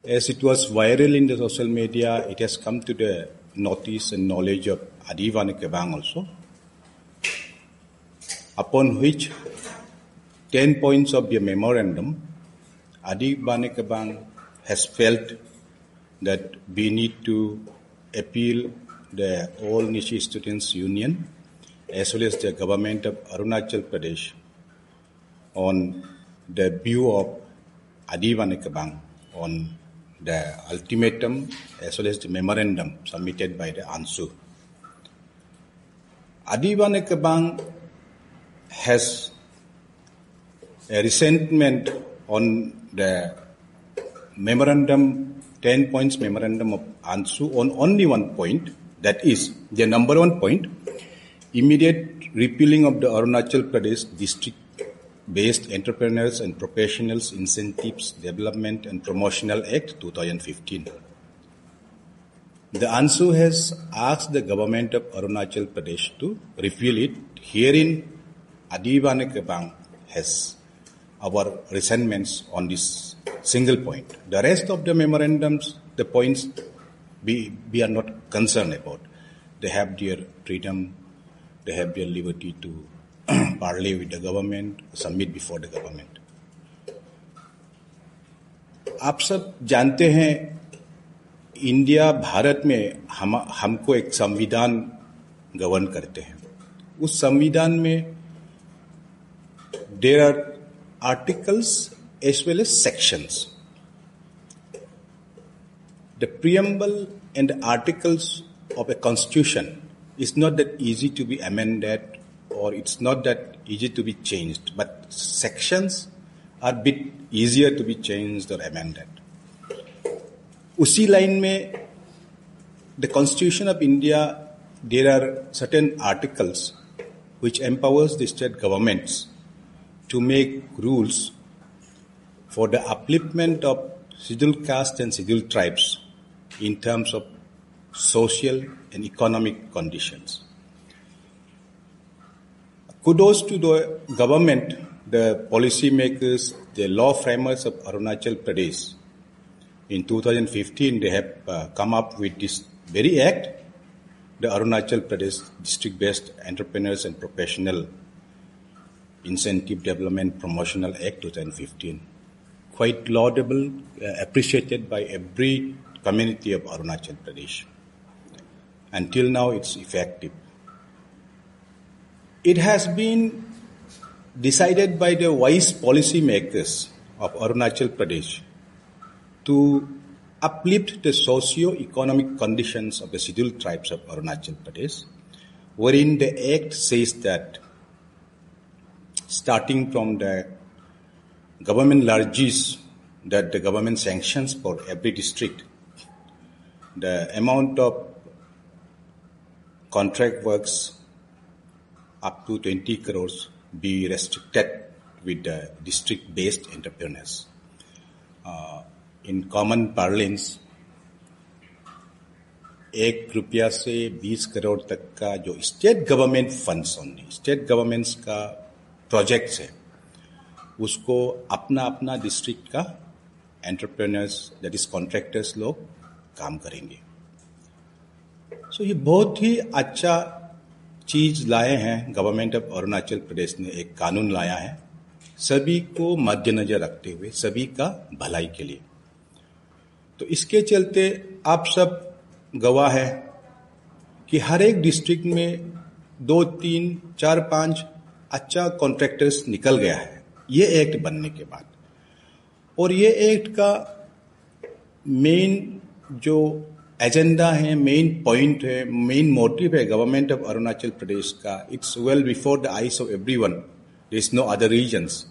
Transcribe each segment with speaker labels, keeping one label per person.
Speaker 1: As it was viral in the social media, it has come to the notice and knowledge of Adi Vanekebang also, upon which 10 points of the memorandum, Adi Vanekebang has felt that we need to appeal the All Nishi Students Union as well as the government of Arunachal Pradesh on the view of Adi Vanekebang on the ultimatum as well as the memorandum submitted by the ANSU. Adi Vanekebang has a resentment on the memorandum, 10 points memorandum of ANSU on only one point, that is the number one point, immediate repealing of the Arunachal Pradesh District-Based Entrepreneurs and Professionals Incentives Development and Promotional Act 2015. The ANSU has asked the government of Arunachal Pradesh to repeal it. Herein, Adi Vanekebang has our resentments on this single point. The rest of the memorandums, the points, we are not concerned about. They have their freedom, they have their liberty to parley with the government, submit before the government. आप सब जानते हैं, India Bharat में हमको एक संविधान govern करते हैं. उस संविधान में there are articles as well as sections. The preamble and the articles of a constitution is not that easy to be amended, or it's not that easy to be changed, but sections are a bit easier to be changed or amended. Usi line mein, the Constitution of India, there are certain articles which empowers the state governments to make rules for the upliftment of scheduled caste and scheduled tribes in terms of social and economic conditions. Kudos to the government, the policy makers, the law framers of Arunachal Pradesh. In 2015, they have come up with this very act, the Arunachal Pradesh District-Based Entrepreneurs and Professional Incentive Development Promotional Act 2015. Quite laudable, appreciated by every community of Arunachal Pradesh. Until now, it's effective. It has been decided by the wise policy makers of Arunachal Pradesh to uplift the socio-economic conditions of the scheduled tribes of Arunachal Pradesh, wherein the act says that starting from the government largesse that the government sanctions for every district, the amount of contract works up to 20 crores be restricted with the district-based entrepreneurs. In common parlance, 1 रुपया से 20 करोड़ तक का जो state government funds only, state governments का projects है, उसको अपना अपना डिस्ट्रिक्ट का एंटरप्रेन्योर्स, दैट इज कॉन्ट्रैक्टर्स, लोग काम करेंगे. सो ये बहुत ही अच्छा चीज लाए हैं गवर्नमेंट ऑफ अरुणाचल प्रदेश ने. एक कानून लाया है सभी को मद्देनजर रखते हुए, सभी का भलाई के लिए. तो इसके चलते आप सब गवाह है कि हर एक डिस्ट्रिक्ट में 2, 3, 4, 5 अच्छा कॉन्ट्रैक्टर्स निकल गया है ये एक्ट बनने के बाद. और ये एक्ट का मेन जो एजेंडा है, मेन पॉइंट है, मेन मोटिव है गवर्नमेंट ऑफ अरुणाचल प्रदेश का, it's well before the eyes of everyone. There is no other reasons.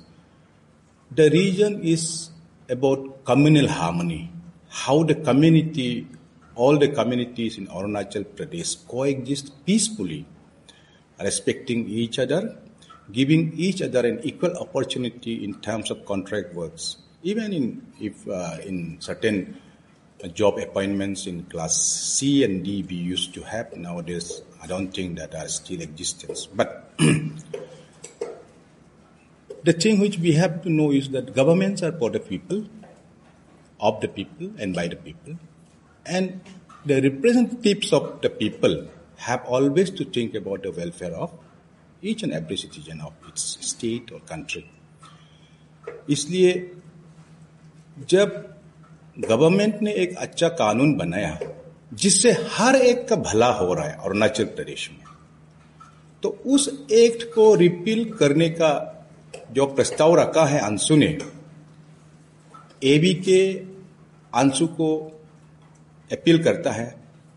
Speaker 1: The reason is about communal harmony. How the community, all the communities in Arunachal Pradesh coexist peacefully, respecting each other, giving each other an equal opportunity in terms of contract works. Even in certain job appointments in class C and D we used to have, nowadays I don't think that are still existence. But the thing which we have to know is that governments are for the people, of the people and by the people. And the representatives of the people have always to think about the welfare of each and every citizen of its state or country. इसलिए जब government ने एक अच्छा कानून बनाया जिससे हर एक का भला हो रहा है अरुणाचल प्रदेश में, तो उस एक्ट को रिपील करने का जो प्रस्ताव रखा है अंशु ने, एबी के अंशु को अपील करता है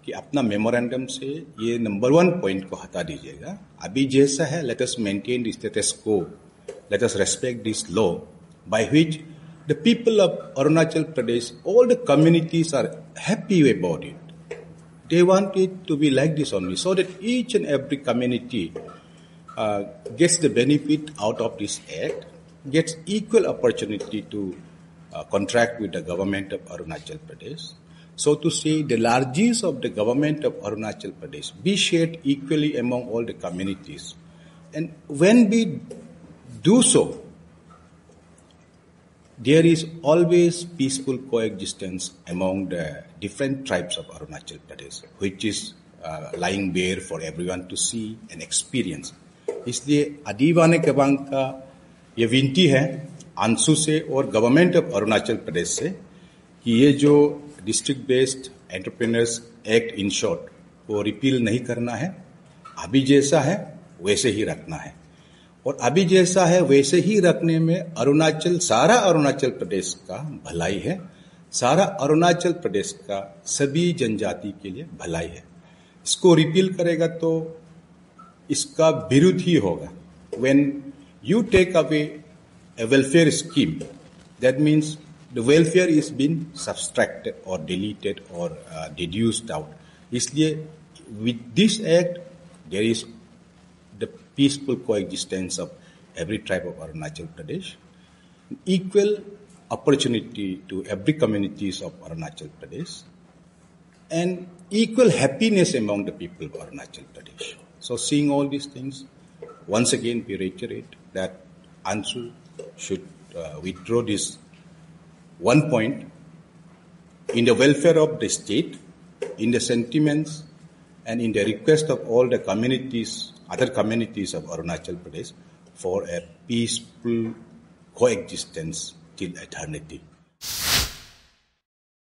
Speaker 1: कि अपना मेमोरेंडम से ये नंबर 1 पॉइंट को हटा दीजिएगा. अभी जैसा है, let us maintain the status quo, let us respect this law by which the people of Arunachal Pradesh, all the communities are happy about it. They want it to be like this only, so that each and every community gets the benefit out of this act, gets equal opportunity to contract with the government of Arunachal Pradesh. So to say, the largesse of the government of Arunachal Pradesh be shared equally among all the communities. And when we do so, there is always peaceful coexistence among the different tribes of Arunachal Pradesh, which is lying bare for everyone to see and experience. इसलिए अदीवाने कबांग का ये विनती है अंशु से और government of Arunachal प्रदेश से कि ये जो district based entrepreneurs act in short को रिपील नहीं करना है, अभी जैसा है वैसे ही रखना है. और अभी जैसा है वैसे ही रखने में सारा अरुणाचल प्रदेश का भलाई है, सारा अरुणाचल प्रदेश का सभी जनजाति के लिए भलाई है. इसको रिपील करेगा तो इसका विरुद्ध ही होगा. When you take away a welfare scheme, that means the welfare is being subtracted or deleted or deduced out. इसलिए with this act there is the peaceful coexistence of every tribe of Arunachal Pradesh, equal opportunity to every communities of Arunachal Pradesh, and equal happiness among the people of Arunachal Pradesh. So seeing all these things, once again we reiterate that Anshu should withdraw this 1 point in the welfare of the state, in the sentiments and in the request of all the communities, other communities of Arunachal Pradesh for a peaceful coexistence till eternity.